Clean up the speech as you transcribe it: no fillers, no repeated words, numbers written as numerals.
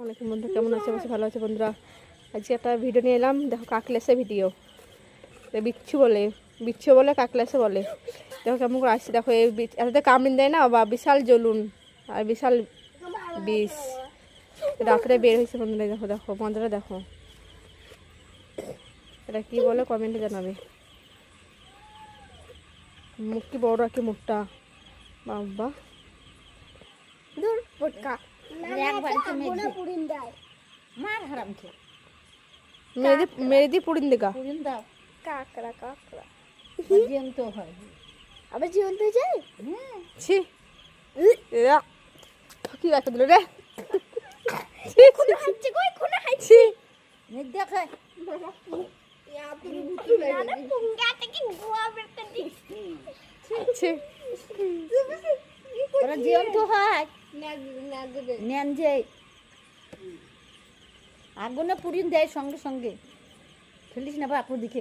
অনেক বন্ধু কেমন আছে? বেশি ভালো আছে বন্ধুরা। আজকে একটা ভিডিও নিয়ে এলাম। দেখো কাকলেসে ভিডিও, বিচ্ছু বলে কাকলেসে বলে। দেখো কেমন করে আসছে। দেখো এই এটাতে কামড় দেয় না বা বিশাল জ্বলুন আর বিশাল বিষ রাত্রে বের হয়েছে বন্ধুরা। দেখো দেখো মজাটা দেখো, এটা কি বলে কমেন্টে জানাবে। মুখ কি বড় কি মুখটা, বাবা দূর পটকা একবার তো পুরিন দেয় মার হারাম খেয়ে মেরে দিয়ে পুড়িন দেখা পুরিন দাও কাকড়া কাকড়া জীবন্ত হয় আবার জীবন্ত হয়ে যায়। হ্যাঁ ছি কি রাখা দিল রে, কোনো হাইছে কই কোনো ছি নেক দেখে ছি ওরা জীবন্ত হয় নেন যে আগুনে পুরিন দেয় সঙ্গে সঙ্গে ফেলিস না বাপুর দিকে।